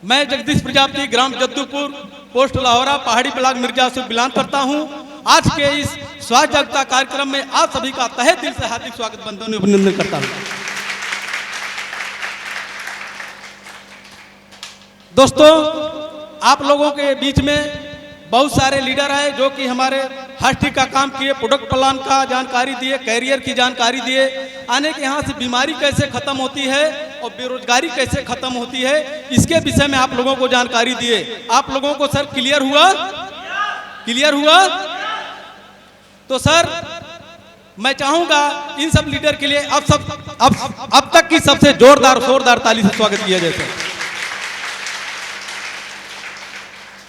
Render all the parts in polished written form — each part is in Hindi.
मैं जगदीश प्रजापति, ग्राम जद्दूपुर, पोस्ट लाहौरा, पहाड़ी ब्लॉक मिर्जा से बिलोंग करता हूं। आज के इस स्वास्थ्य जागरूकता कार्यक्रम में आप सभी का तहे दिल से हार्दिक स्वागत बंधुओं अभिनंदन करता हूं। दोस्तों, आप लोगों के बीच में बहुत सारे लीडर हैं जो कि हमारे हॉस्टि का काम किए, प्रोडक्ट प्लान का जानकारी दिए, कैरियर की जानकारी दिए, आने के यहाँ से बीमारी कैसे खत्म होती है और बेरोजगारी कैसे खत्म होती है, इसके विषय में आप लोगों को जानकारी दिए। आप लोगों को सर क्लियर हुआ? क्लियर हुआ? तो सर मैं चाहूंगा इन सब लीडर के लिए अब तक की सबसे जोरदार ताली से स्वागत किया जाए।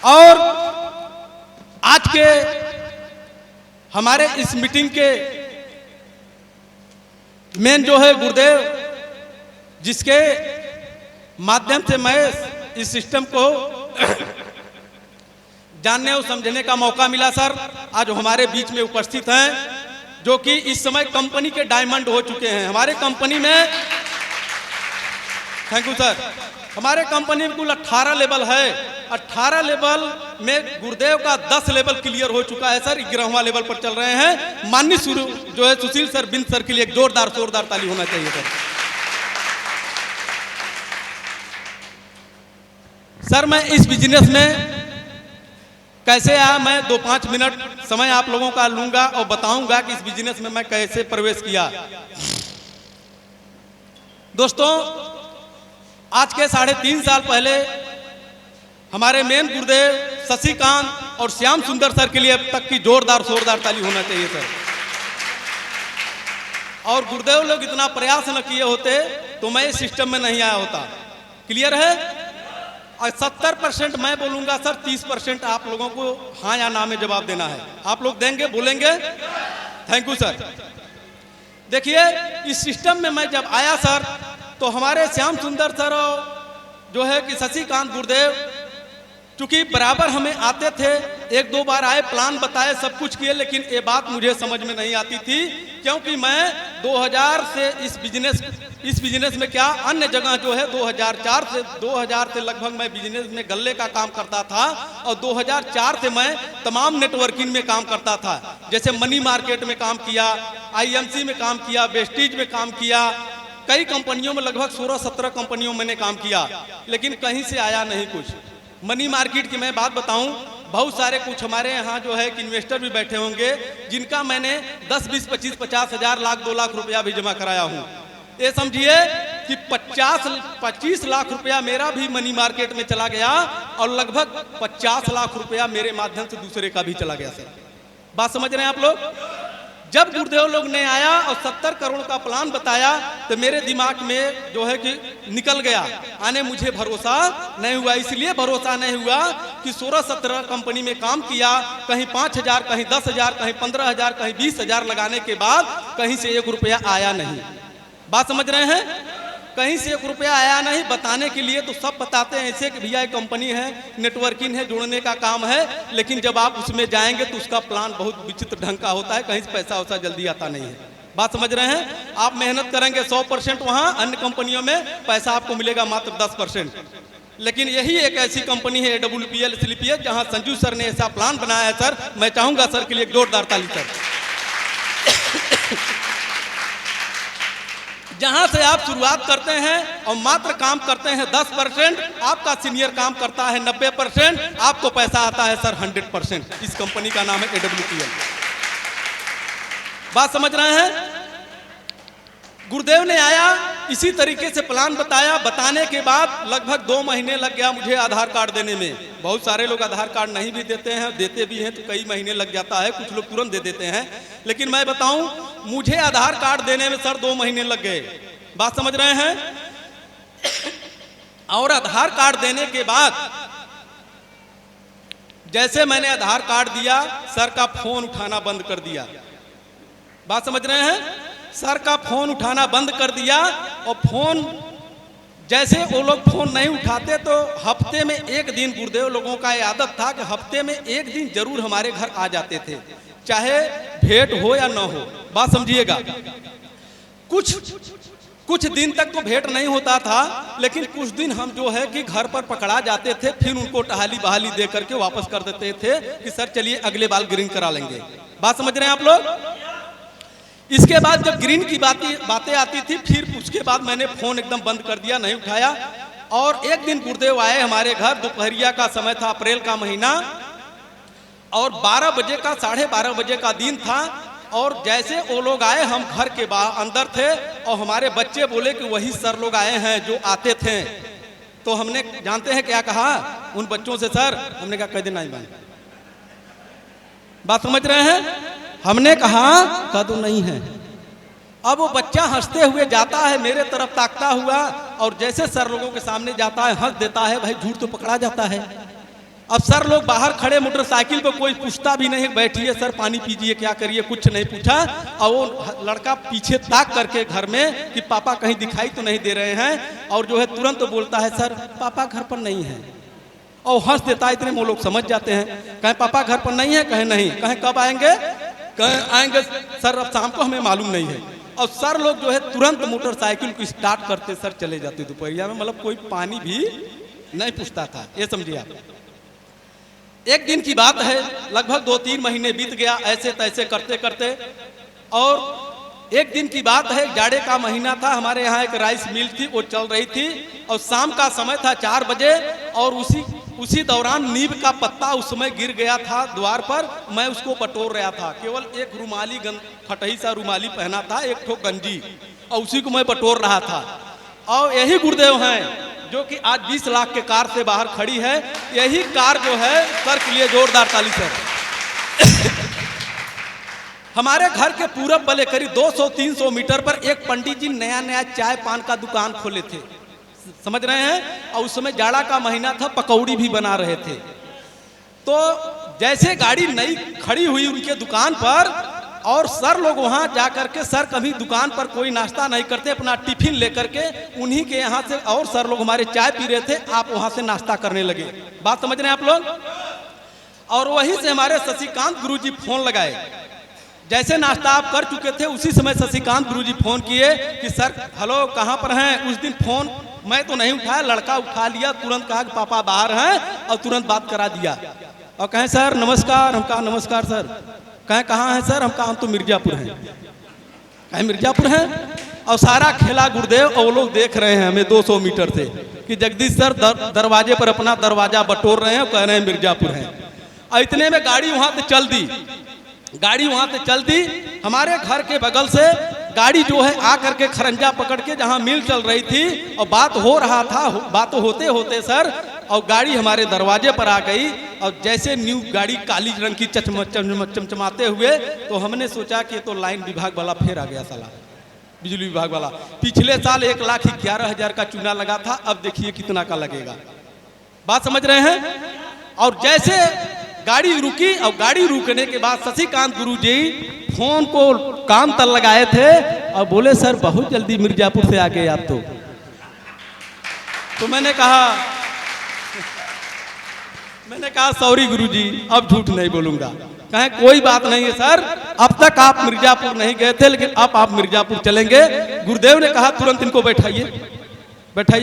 और आज के हमारे इस मीटिंग के मेन जो है गुरुदेव, जिसके माध्यम से मैं इस सिस्टम को जानने और समझने का मौका मिला सर, आज हमारे बीच में उपस्थित हैं, जो कि इस समय कंपनी के डायमंड हो चुके हैं। हमारे कंपनी में, थैंक यू सर, हमारे कंपनी में कुल 18 लेवल है। 18 लेवल में गुरुदेव का 10 लेवल क्लियर हो चुका है सर, 11वां लेवल पर चल रहे हैं। माननीय जो है सुशील सर, बिंद सर के लिए एक जोरदार ताली होना चाहिए सर। सर मैं इस बिजनेस में कैसे आया, मैं 2-5 मिनट समय आप लोगों का लूंगा और बताऊंगा कि इस बिजनेस में मैं कैसे प्रवेश किया। दोस्तों, आज के 3.5 साल पहले हमारे मेन गुरुदेव शशिकांत और श्याम सुंदर सर के लिए अब तक की जोरदार ताली होना चाहिए सर। और गुरुदेव लोग इतना प्रयास न किए होते तो मैं इस सिस्टम में नहीं आया होता। क्लियर है? और 70% मैं बोलूंगा सर, 30% आप लोगों को हाँ या ना में जवाब देना है। आप लोग देंगे, बोलेंगे? Thank you sir. देखिए, इस सिस्टम में मैं जब आया सर, तो हमारे श्याम सुंदर सर जो है कि शशिकांत गुरुदेव, चूंकि बराबर हमें आते थे, 1-2 बार आए, प्लान बताए, सब कुछ किए, लेकिन ये बात मुझे समझ में नहीं आती थी, क्योंकि मैं 2000 से इस बिजनेस में क्या अन्य जगह जो है 2000 से लगभग मैं बिजनेस में गल्ले का काम करता था, और 2004 से मैं तमाम नेटवर्किंग में काम करता था। जैसे मनी मार्केट में काम किया, IMC में काम किया, वेस्टीज में काम किया, कई कंपनियों में, लगभग 16-17 कंपनियों में मैंने काम किया, लेकिन कहीं से आया नहीं कुछ। मनी मार्केट की मैं बात बताऊं, बहुत सारे कुछ हमारे यहाँ जो है कि इन्वेस्टर भी बैठे होंगे, जिनका मैंने 10, 20, 25, 50 हजार, लाख, 2 लाख रुपया भी जमा कराया हूँ। ये समझिए कि 25 लाख रुपया मेरा भी मनी मार्केट में चला गया, और लगभग 50 लाख रुपया मेरे माध्यम से दूसरे का भी चला गया सर। बात समझ रहे हैं आप लोग? जब गुरुदेव लोग ने आया और 70 करोड़ का प्लान बताया, तो मेरे दिमाग में जो है कि निकल गया। आने मुझे भरोसा नहीं हुआ, इसलिए भरोसा नहीं हुआ कि 16-17 कंपनी में काम किया, कहीं 5,000, कहीं 10,000, कहीं 15,000, कहीं 20,000 लगाने के बाद कहीं से 1 रुपया आया नहीं। बात समझ रहे हैं? कहीं से 1 रुपया आया नहीं। बताने के लिए तो सब बताते हैं ऐसे कि भैया एक कंपनी है, नेटवर्किंग है, जुड़ने का काम है, लेकिन जब आप उसमें जाएंगे तो उसका प्लान बहुत विचित्र ढंग का होता है, कहीं से पैसा वैसा जल्दी आता नहीं है। बात समझ रहे हैं? आप मेहनत करेंगे 100%, वहाँ अन्य कंपनियों में पैसा आपको मिलेगा मात्र 10%। लेकिन यही एक ऐसी कंपनी है AWPL SLPS, जहाँ संजू सर ने ऐसा प्लान बनाया है सर। मैं चाहूंगा सर के लिए जोरदार ताली सर। जहां से आप शुरुआत करते हैं और मात्र काम करते हैं 10%, आपका सीनियर काम करता है 90%, आपको पैसा आता है सर 100%। इस कंपनी का नाम है AWPL। बात समझ रहे हैं? गुरुदेव ने आया, इसी तरीके से प्लान बताया, बताने के बाद लगभग 2 महीने लग गया मुझे आधार कार्ड देने में। बहुत सारे लोग आधार कार्ड नहीं भी देते हैं, देते भी हैं तो कई महीने लग जाता है, कुछ लोग तुरंत दे देते हैं, लेकिन मैं बताऊं, मुझे आधार कार्ड देने में सर 2 महीने लग गए। बात समझ रहे हैं? और आधार कार्ड देने के बाद जैसे मैंने आधार कार्ड दिया, सर का फोन उठाना बंद कर दिया। बात समझ रहे हैं? सर का फोन उठाना बंद कर दिया, और फोन जैसे वो लोग फोन नहीं उठाते तो हफ्ते में 1 दिन, गुरुदेव लोगों का ये आदत था कि हफ्ते में 1 दिन जरूर हमारे घर आ जाते थे, चाहे भेंट हो या ना हो। बात समझिएगा। कुछ कुछ दिन तक तो भेंट नहीं होता था, लेकिन कुछ दिन हम जो है कि घर पर पकड़ा जाते थे, फिर उनको टहाली बहाली दे करके वापस कर देते थे कि सर चलिए अगले बार ग्रीन करा लेंगे। बात समझ रहे हैं आप लोग। इसके बाद जब ग्रीन की बातें आती थी, फिर उसके बाद मैंने फोन एकदम बंद कर दिया, नहीं उठाया। और एक दिन गुरुदेव आए हमारे घर, दोपहरिया का समय था, अप्रैल का महीना, और 12 बजे का 12:30 बजे का दिन था। और जैसे वो लोग आए, हम घर के बाहर अंदर थे और हमारे बच्चे बोले कि वही सर लोग आए हैं जो आते थे। तो हमने जानते हैं क्या कहा उन बच्चों से, सर हमने कहा कह देना ही बंद। बात समझ रहे हैं। हमने कहा कह दो नहीं है। अब वो बच्चा हंसते हुए जाता है, मेरे तरफ ताकता हुआ, और जैसे सर लोगों के सामने जाता है हंस देता है। भाई झूठ तो पकड़ा जाता है। अब सर लोग बाहर खड़े, मोटरसाइकिल पे कोई पूछता भी नहीं, बैठिए सर पानी पीजिए क्या करिए, कुछ नहीं पूछा। और वो लड़का पीछे ताक करके घर में कि पापा कहीं दिखाई तो नहीं दे रहे हैं, और जो है तुरंत तो बोलता है सर पापा घर पर नहीं है, और हंस देता है। इतने वो लोग समझ जाते हैं, कहें पापा घर पर नहीं है, कहें नहीं, कहें कब आएंगे, कहें आएंगे सर अब शाम को, हमें मालूम नहीं है। और सर लोग जो है तुरंत मोटरसाइकिल को स्टार्ट करते सर चले जाते दोपहरिया में, मतलब कोई पानी भी नहीं पूछता था। ये समझिए आप। एक दिन की बात है, लगभग 2-3 महीने बीत गया ऐसे तैसे करते करते। और एक दिन की बात है, जाड़े का महीना था, हमारे यहाँ एक राइस मिल थी, वो चल रही थी, और शाम का समय था 4 बजे। और उसी दौरान नीम का पत्ता उस समय गिर गया था द्वार पर। मैं उसको बटोर रहा था, केवल एक रुमाली फटही सा रुमाली पहना था, एक ठो गंजी, और उसी को मैं बटोर रहा था। और यही गुरुदेव हैं जो कि आज 20 लाख के कार से बाहर खड़ी है। यही कार जो है, सर के लिए जोरदार ताली सर। हमारे घर के पूरब बले करीब 200-300 मीटर पर एक पंडित जी नया चाय पान का दुकान खोले थे, समझ रहे हैं। और उस समय जाड़ा का महीना था, पकौड़ी भी बना रहे थे। तो जैसे गाड़ी नई खड़ी हुई उनके दुकान पर, और सर लोग वहां जाकर के, सर कभी दुकान पर कोई नाश्ता नहीं करते, अपना टिफिन लेकर के उन्हीं के यहाँ से, और सर लोग हमारे चाय पी रहे थे, आप वहां से नाश्ता करने लगे। बात समझ रहे हैं आप लोग। और वहीं से हमारे शशिकांत गुरुजी फोन लगाए। जैसे नाश्ता आप कर चुके थे, उसी समय शशिकांत गुरुजी फोन किए कि सर हेलो कहाँ पर हैं। उस दिन फोन मैं तो नहीं उठाया, लड़का उठा लिया, तुरंत कहा कि पापा बाहर हैं, और तुरंत बात करा दिया। और कहें सर नमस्कार, हम कहा नमस्कार सर। कहें कहाँ हैं सर, हम कहा हम तो मिर्जापुर हैं। कहें मिर्जापुर हैं। और सारा खेला गुरुदेव, और वो लोग देख रहे हैं हमें 200 मीटर से कि जगदीश सर दरवाजे पर अपना दरवाजा बटोर रहे हैं, कह रहे हैं मिर्जापुर हैं। और इतने में गाड़ी वहां से चल दी, हमारे घर के बगल से गाड़ी जो है आकर के खरंजा पकड़ के जहां मिल चल रही थी, और बात हो रहा था, बात होते होते सर, और गाड़ी हमारे दरवाजे पर आ गई। और जैसे न्यू गाड़ी काली रंग की चमचमाते हुए, तो हमने सोचा कि तो लाइन विभाग वाला फिर आ गया साला, बिजली विभाग वाला। पिछले साल 1,11,000 का चूना लगा था, अब देखिए कितना का लगेगा। बात समझ रहे हैं। और जैसे गाड़ी रुकी, और गाड़ी रुकने के बाद शशिकांत गुरुजी फोन को कान तल लगाए थे और बोले सर बहुत जल्दी मिर्जापुर से आ गए आप तो मैंने कहा सॉरी गुरुजी, अब झूठ नहीं बोलूंगा। कहें कोई बात नहीं है सर, अब तक आप मिर्जापुर नहीं गए थे, लेकिन अब आप मिर्जापुर चलेंगे। गुरुदेव ने कहा तुरंत इनको बैठाइए,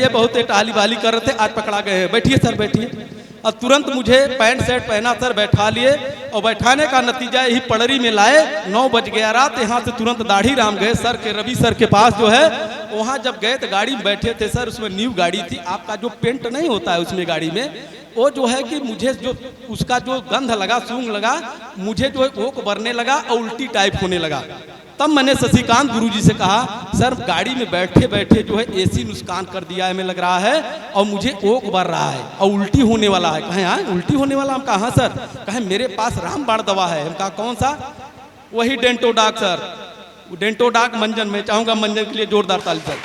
बहुत टाली बाली कर रहे थे, आज पकड़ा गए हैं, बैठिए सर बैठिए। और तुरंत मुझे पैंट शर्ट पहना सर बैठा लिए, और बैठाने का नतीजा यही पड़री में लाए। 9 बज गया रात। यहाँ से तुरंत दाढ़ी राम गए सर के, रवि सर के पास जो है, वहाँ जब गए तो गाड़ी में बैठे थे सर, उसमें न्यू गाड़ी थी। आपका जो पेंट नहीं होता है उसमें गाड़ी में, वो जो है कि मुझे जो उसका जो गंध लगा, सूंघ लगा, मुझे जो है ओक भरने लगा और उल्टी टाइप होने लगा। तब मैंने शशिकांत गुरुजी से कहा सर गाड़ी में बैठे बैठे जो है एसी नुकसान कर दिया है, हमें लग रहा है, और मुझे ओक भर रहा है और उल्टी होने वाला है। कहें हाँ उल्टी होने वाला? हम कहा हाँ सर। कहें मेरे पास रामबाण दवा है। हम कहा कौन सा? वही डेंटोडाक सर, डेंटोडाक मंजन। मैं चाहूंगा मंजन के लिए जोरदार ताली सर।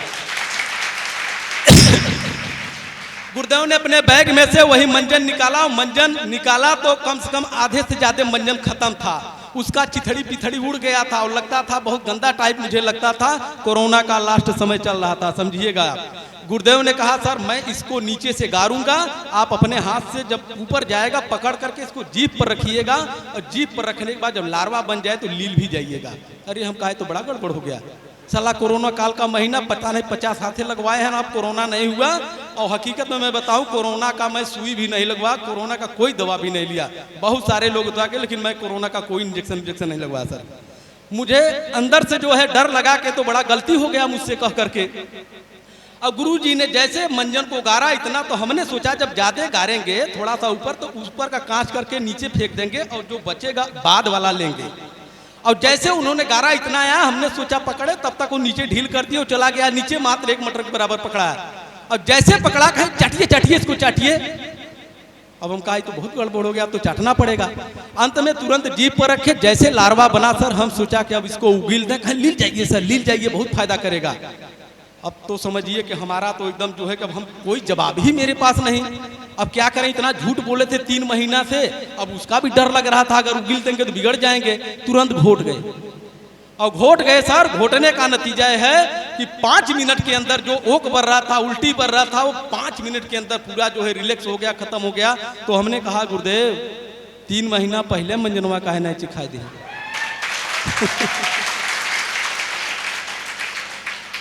गुरुदेव ने अपने बैग में से वही मंजन निकाला तो कम से कम आधे से ज्यादा मंजन खत्म था। उसका चिथड़ी पिथड़ी उड़ गया था और लगता था बहुत गंदा टाइप, मुझे लगता था कोरोना का लास्ट समय चल रहा था, समझिएगा आप। गुरुदेव ने कहा सर मैं इसको नीचे से गारूंगा, आप अपने हाथ से जब ऊपर जाएगा पकड़ करके इसको जीप पर रखिएगा, और जीप पर रखने के बाद जब लार्वा बन जाए तो लील भी जाइएगा। अरे हम कहे तो बड़ा गड़बड़ हो गया। साला कोरोना काल का महीना, पता नहीं 50 हाथे लगवाए हैं आप, कोरोना नहीं हुआ। और हकीकत में मैं बताऊं, कोरोना का मैं सुई भी नहीं लगवा, कोरोना का कोई दवा भी नहीं लिया। बहुत सारे लोग दवा के, लेकिन मैं कोरोना का कोई इंजेक्शन नहीं लगवाया सर। मुझे अंदर से जो है डर लगा के, तो बड़ा गलती हो गया मुझसे कह करके। अब गुरुजी ने जैसे मंजन को गारा इतना, तो हमने सोचा जब ज्यादा गारेंगे थोड़ा सा ऊपर, तो ऊपर का कांच करके नीचे फेंक देंगे और जो बचेगा बाद वाला लेंगे। और जैसे उन्होंने गारा इतना आया, हमने सोचा पकड़े, तब तक वो नीचे ढील कर दिया, चला गया नीचे, मात्र 1 मीटर के बराबर पकड़ा है। और जैसे पकड़ा, कहे चाटिए चाटिए इसको चाटिए। अब हम कहा तो बहुत गड़बड़ हो गया, तो चाटना पड़ेगा। अंत में तुरंत जीप पर रखे, जैसे लार्वा बना सर, हम सोचा कि अब इसको उगील दें। कहे लील जाइए सर, लील जाइए, बहुत फायदा करेगा। अब तो समझिए कि हमारा तो एकदम जो है कि अब हम कोई जवाब ही मेरे पास नहीं। अब क्या करें, इतना झूठ बोले थे 3 महीना से, अब उसका भी डर लग रहा था, अगर उगिल देंगे तो बिगड़ जाएंगे। तुरंत घोट गए। और घोट गए सर, घोटने का नतीजा है कि 5 मिनट के अंदर जो ओक बर रहा था, उल्टी बर रहा था, वो 5 मिनट के अंदर पूरा जो है रिलैक्स हो गया, खत्म हो गया। तो हमने कहा गुरुदेव 3 महीना पहले मंजनवा काहे नहीं चिखाई दी।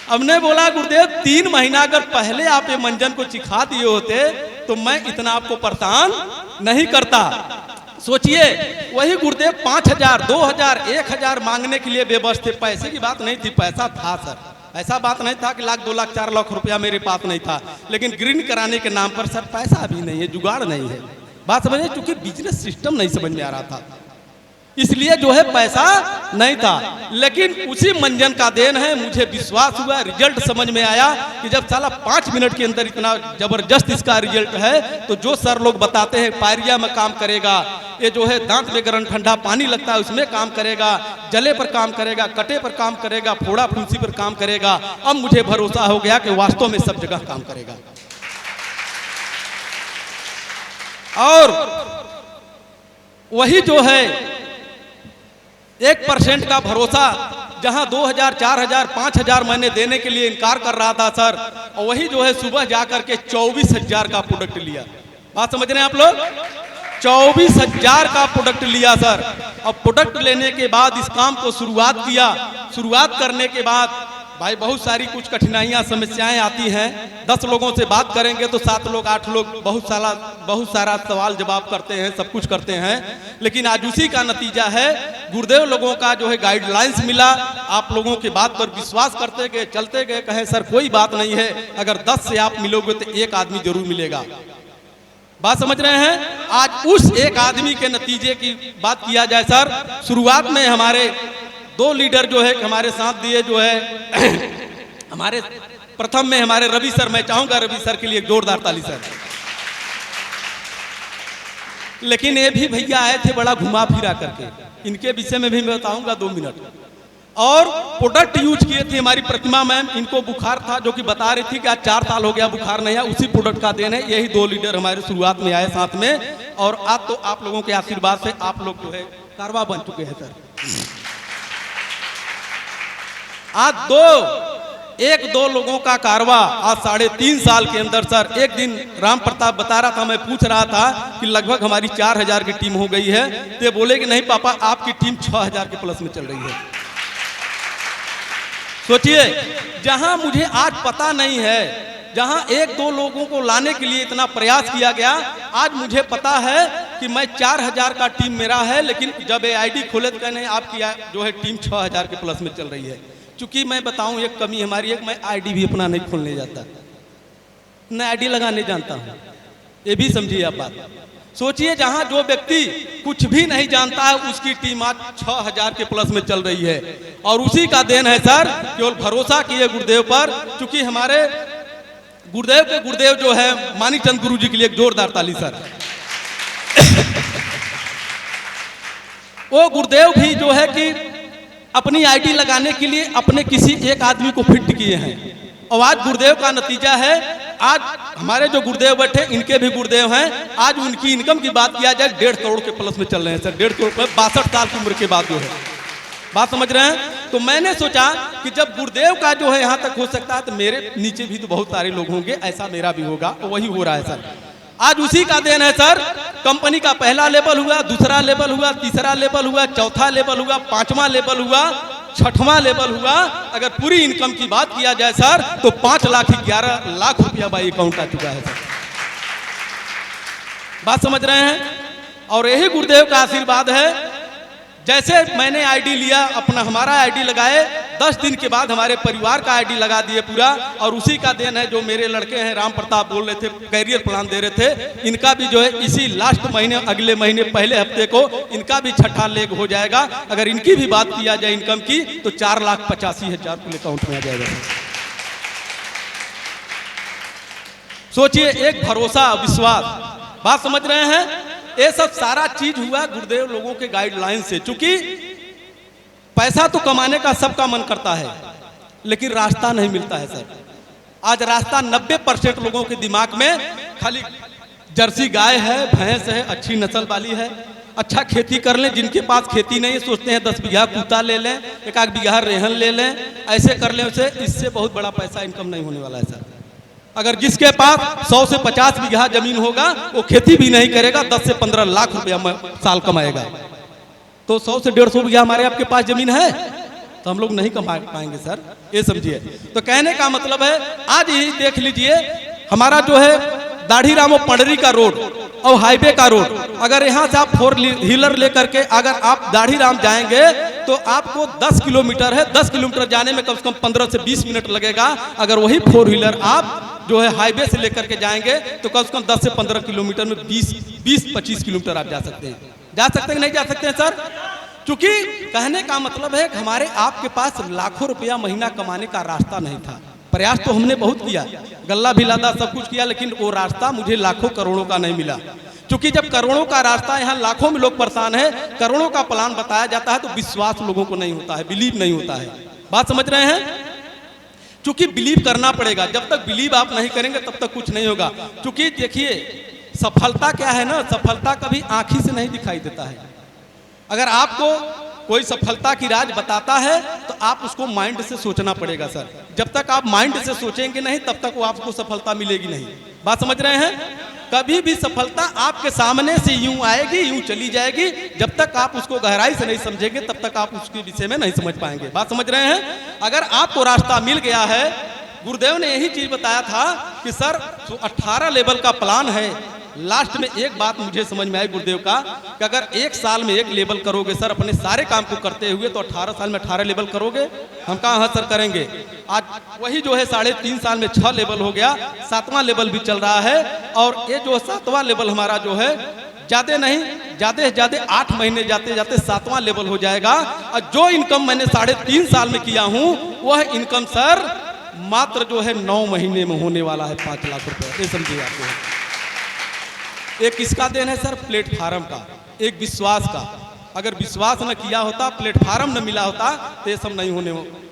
हमने बोला गुरुदेव 3 महीना अगर पहले आप ये मंजन को चिखा दिए होते, तो मैं इतना आपको परेशान नहीं करता। सोचिए, वही गुरुदेव 5000, 2000, 1000 मांगने के लिए बेबस थे। पैसे की बात नहीं थी, पैसा था सर। ऐसा बात नहीं था कि लाख 2 लाख 4 लाख रुपया मेरे पास नहीं था, लेकिन ग्रीन कराने के नाम पर सर पैसा भी नहीं है, जुगाड़ नहीं है। बात समझे, क्योंकि बिजनेस सिस्टम नहीं समझ में आ रहा था, इसलिए जो है पैसा नहीं था। लेकिन उसी मंजन का देन है, मुझे विश्वास हुआ, रिजल्ट समझ में आया कि जब साला 5 मिनट के अंदर इतना जबरदस्त इसका रिजल्ट है, तो जो सर लोग बताते हैं पायरिया में काम करेगा, ये जो है दांत में गर्म ठंडा पानी लगता है उसमें काम करेगा, जले पर काम करेगा, कटे पर काम करेगा, फोड़ा फुंसी पर काम करेगा, अब मुझे भरोसा हो गया कि वास्तव में सब जगह काम करेगा। और वही जो है 1% का भरोसा, जहां 2000, 4000, 5000 मैंने देने के लिए इनकार कर रहा था सर, और वही जो है सुबह जाकर के 24,000 का प्रोडक्ट लिया। बात समझ रहे हैं आप लोग, 24,000 का प्रोडक्ट लिया सर। और प्रोडक्ट लेने के बाद इस काम को शुरुआत किया। शुरुआत करने के बाद भाई बहुत सारी कुछ कठिनाइयां, समस्याएं आती हैं। 10 लोगों से बात करेंगे तो 7 लोग 8 लोग बहुत सारा सवाल जवाब करते हैं, सब कुछ करते हैं। लेकिन आज उसी का नतीजा है, गुरुदेव लोगों का जो है गाइडलाइंस मिला, आप लोगों की बात पर विश्वास करते गए, चलते गए। कहे सर कोई बात नहीं है, अगर 10 से आप मिलोगे तो 1 आदमी जरूर मिलेगा। बात समझ रहे हैं। आज उस 1 आदमी के नतीजे की बात किया जाए सर, शुरुआत में हमारे 2 लीडर जो है हमारे साथ दिए, जो है हमारे प्रथम में हमारे रवि सर, मैं चाहूंगा रवि सर के लिए जोरदार ताली सर। लेकिन ये भी भैया आए थे बड़ा घुमा फिरा करके, इनके विषय में भी मैं बताऊंगा 2 मिनट। और प्रोडक्ट यूज किए थे हमारी प्रतिमा मैम, इनको बुखार था, जो कि बता रही थी कि आज 4 साल हो गया बुखार नहीं है, उसी प्रोडक्ट का देन है। यही 2 लीडर हमारे शुरुआत में आए साथ में, और आज तो आप लोगों के आशीर्वाद से आप लोग जो है कारवा बन चुके हैं सर। आज 1-2 लोगों का कारवा आज 3.5 साल के अंदर सर। एक दिन राम प्रताप बता रहा था, मैं पूछ रहा था कि लगभग हमारी 4000 की टीम हो गई है, तो ये बोले कि नहीं पापा आपकी टीम 6000 के प्लस में चल रही है। सोचिए, जहां मुझे आज पता नहीं है, जहां 1-2 लोगों को लाने के लिए इतना प्रयास किया गया, आज मुझे पता है कि मैं 4000 का टीम मेरा है। लेकिन जब ये आईडी खोले तो कहने आपकी जो है टीम 6000 के प्लस में चल रही है। चूंकि मैं बताऊं एक कमी हमारी, एक मैं आईडी भी अपना नहीं खोलने जाता, न आईडी लगाने जानता हूं, ये भी समझिए आप बात। सोचिए, जहां जो व्यक्ति कुछ भी नहीं जानता है, उसकी टीम आज 6000 के प्लस में चल रही है। और उसी का देन है सर, केवल भरोसा किए गुरुदेव पर। चूंकि हमारे गुरुदेव के गुरुदेव जो है मानिकचंद गुरु जी के लिए एक जोरदार ताली सर। वो गुरुदेव भी जो है कि अपनी आईडी लगाने के लिए अपने किसी एक आदमी को फिट किए हैं। और आज गुरुदेव का नतीजा है, आज हमारे जो गुरुदेव बैठे इनके भी गुरुदेव हैं, आज उनकी इनकम की बात किया जाए 1.5 करोड़ के प्लस में चल रहे हैं सर। 1.5 करोड़ 62 साल की उम्र के बाद जो है, बात समझ रहे हैं। तो मैंने सोचा कि जब गुरुदेव का जो है यहाँ तक हो सकता है, तो मेरे नीचे भी तो बहुत सारे लोग होंगे, ऐसा मेरा भी होगा। तो वही हो रहा है सर। आज उसी का देन है सर। कंपनी का पहला लेवल हुआ, दूसरा लेवल हुआ, तीसरा लेवल हुआ, चौथा लेवल हुआ, 5वां लेवल हुआ, 6वां लेवल हुआ। अगर पूरी इनकम की बात किया जाए सर तो 5,11,00,000 रुपया बाई अकाउंट आ चुका है सर। बात समझ रहे हैं? और यही गुरुदेव का आशीर्वाद है। जैसे मैंने आईडी लिया अपना, हमारा आईडी लगाए 10 दिन के बाद हमारे परिवार का आईडी लगा दिए पूरा। और उसी का देन है जो मेरे लड़के हैं राम प्रताप बोल रहे थे, कैरियर प्लान दे रहे थे, इनका भी जो है इसी लास्ट महीने, अगले महीने पहले हफ्ते को इनका भी 6ठा लेग हो जाएगा। अगर इनकी भी बात किया जाए इनकम की तो 4,85,000 पूरे अकाउंट में आ जाएगा। सोचिए, एक भरोसा, विश्वास। बात समझ रहे हैं? ये सब सारा चीज हुआ गुरुदेव लोगों के गाइडलाइन से। चूंकि पैसा तो कमाने का सबका मन करता है, लेकिन रास्ता नहीं मिलता है सर। आज रास्ता 90% लोगों के दिमाग में खाली जर्सी गाय है, भैंस है, अच्छी नस्ल वाली है, अच्छा खेती कर लें। जिनके पास खेती नहीं सोचते हैं 10 बीघा कुत्ता ले लें, 1 बीघा रेहन ले लें, ऐसे कर लें। उसे इससे बहुत बड़ा पैसा इनकम नहीं होने वाला है सर। अगर जिसके पास 100 से 50 बीघा जमीन होगा वो खेती भी नहीं करेगा, 10 से 15 लाख रुपया साल कमाएगा। तो 100 से 150 बीघा हमारे आपके पास जमीन है तो हम लोग नहीं कमा पाएंगे सर, ये समझिए। तो कहने का मतलब है, आज ही देख लीजिए हमारा जो है दाढ़ी राम और पंडरी का रोड और हाईवे का रोड, अगर यहाँ से आप 4 व्हीलर लेकर के अगर आप दाढ़ी राम जाएंगे तो आपको 10 किलोमीटर है, 10 किलोमीटर जाने में कम से कम 15 से 20 मिनट लगेगा। अगर वही 4 व्हीलर आप जो है हाईवे से लेकर के जाएंगे तो कम से कम 10 से 15 किलोमीटर में 20-25 किलोमीटर आप जा सकते हैं। जा सकते हैं, नहीं जा सकते हैं सर? क्योंकि कहने का मतलब है कि हमारे आपके पास लाखों रुपया महीना कमाने का रास्ता नहीं था। प्रयास तो हमने बहुत किया, गल्ला भी लादा, सब कुछ किया, लेकिन वो रास्ता मुझे लाखों करोड़ों का नहीं मिला। क्योंकि जब करोड़ों का रास्ता, यहाँ लाखों में लोग परेशान है, करोड़ों का प्लान बताया जाता है तो विश्वास लोगों को नहीं होता है, बिलीव नहीं होता है। बात समझ रहे हैं? क्योंकि बिलीव करना पड़ेगा। जब तक बिलीव आप नहीं करेंगे तब तक कुछ नहीं होगा। क्योंकि देखिए, सफलता क्या है ना, सफलता कभी आंखी से नहीं दिखाई देता है। अगर आपको कोई सफलता की राज बताता है तो आप उसको माइंड से सोचना पड़ेगा सर। जब तक आप माइंड से सोचेंगे नहीं तब तक वो आपको सफलता मिलेगी नहीं। बात समझ रहे हैं? कभी भी सफलता आपके सामने से यूं आएगी, यूं चली जाएगी। जब तक आप उसको गहराई से नहीं समझेंगे तब तक आप उसके विषय में नहीं समझ पाएंगे। बात समझ रहे हैं? अगर आपको रास्ता मिल गया है, गुरुदेव ने यही चीज बताया था कि सर 18 लेवल का प्लान है। लास्ट में एक बात मुझे समझ में आई गुरुदेव का कि अगर 1 साल में 1 लेवल करोगे सर अपने सारे काम को करते हुए तो 18 साल में 18 लेवल करोगे। हम कहाँ हाँ सर करेंगे? आज वही जो है 3.5 साल में 6 लेवल हो गया, 7वां लेवल भी चल रहा है। और ये जो 7वां लेवल हमारा जो है ज्यादा नहीं, ज्यादा से ज्यादा 8 महीने जाते जाते 7वां लेवल हो जाएगा। और जो इनकम मैंने 3.5 साल में किया हूँ वह इनकम सर मात्र जो है 9 महीने में होने वाला है 5 लाख रुपए। ये समझिए आपको। एक किसका देन है सर? प्लेटफार्म का, एक विश्वास का। अगर विश्वास न किया होता, प्लेटफार्म न मिला होता तो ये सब नहीं होने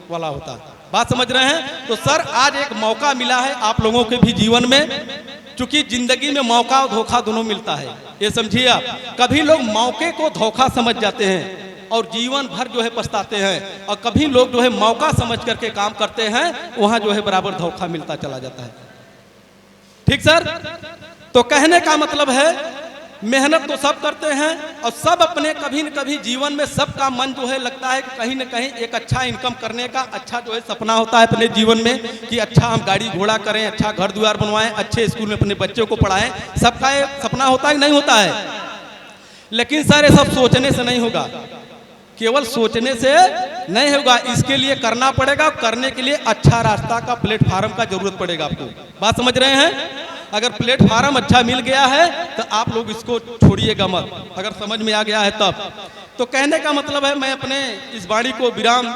वाला होता। बात समझ रहे हैं? तो सर आज एक मौका मिला है आप लोगों के भी जीवन में, क्योंकि जिंदगी में मौका और धोखा दोनों मिलता है। ये समझिए आप। कभी लोग मौके को धोखा समझ जाते हैं और जीवन भर जो है पछताते हैं, और कभी लोग जो है मौका समझ करके काम करते हैं, वहां जो है बराबर धोखा मिलता चला जाता है। ठीक सर? तो कहने का मतलब है मेहनत तो सब करते हैं और सब अपने कभी न कभी जीवन में सबका मन जो है लगता है कि कहीं न कहीं एक अच्छा इनकम करने का अच्छा जो है सपना होता है अपने जीवन में कि अच्छा हम गाड़ी घोड़ा करें, अच्छा घर द्वार बनवाएं, अच्छे स्कूल में अपने बच्चों को पढ़ाएं। सबका ये सपना होता है कि नहीं होता है? लेकिन सर ये सब सोचने से नहीं होगा, केवल सोचने से नहीं होगा। इसके लिए करना पड़ेगा, करने के लिए अच्छा रास्ता का, प्लेटफार्म का जरूरत पड़ेगा आपको। बात समझ रहे हैं? अगर प्लेटफार्म अच्छा मिल गया है तो आप लोग इसको छोड़िएगा मत, अगर समझ में आ गया है तब। तो कहने का मतलब है मैं अपने इस वाणी को विराम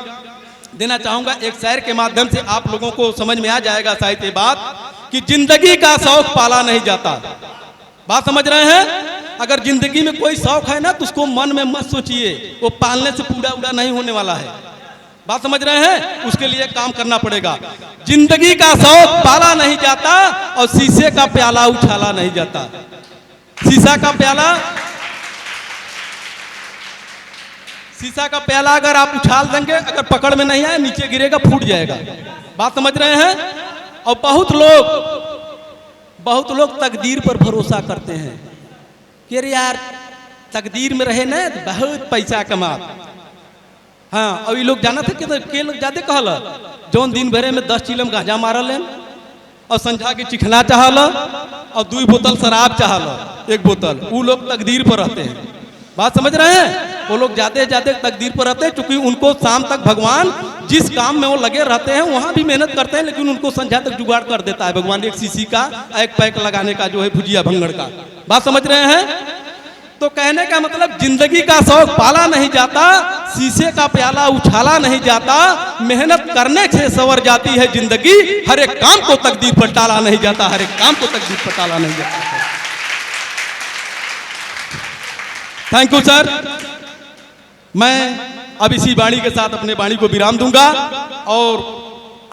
देना चाहूंगा एक शायर के माध्यम से। आप लोगों को समझ में आ जाएगा शायद ये बात कि जिंदगी का शौक पाला नहीं जाता। बात समझ रहे हैं? अगर जिंदगी में कोई शौक है ना तो उसको मन में मत सोचिए, वो पालने से पूरा उड़ा नहीं होने वाला है। बात समझ रहे हैं? उसके लिए काम करना पड़ेगा। जिंदगी का शौक पाला नहीं जाता और शीशे का प्याला उछाला नहीं जाता। शीशा का प्याला अगर आप उछाल देंगे, अगर पकड़ में नहीं आए नीचे गिरेगा, फूट जाएगा। बात समझ रहे हैं? और बहुत लोग तकदीर पर भरोसा करते हैं कि यार तकदीर में रहे ना बहुत पैसा कमा, हाँ, और ये लोग जाना थे के लोग ज्यादा कहल जौन दिन भरे में 10 चिलम गांजा मारल है और संझा के चिखना चाहल और 2 बोतल शराब चाहल, 1 बोतल, वो लोग तकदीर पर रहते हैं। बात समझ रहे हैं? वो लोग जाते जाते तकदीर पर रहते हैं, क्योंकि उनको शाम तक भगवान जिस काम में वो लगे रहते हैं वहां भी मेहनत करते हैं, लेकिन उनको संझा तक जुगाड़ कर देता है भगवान, 1 सीसी का 1 पैक लगाने का जो है भुजिया भंगड़ का। बात समझ रहे हैं? तो कहने का मतलब जिंदगी का शौक पाला नहीं जाता, शीशे का प्याला उछाला नहीं जाता, मेहनत करने से सवर जाती है जिंदगी, हर एक काम को तकदीर पर टाला नहीं जाता, हर एक काम को तकदीर पर टाला नहीं जाता। Thank you sir. मैं अब इसी वाणी के साथ अपने वाणी को विराम दूंगा और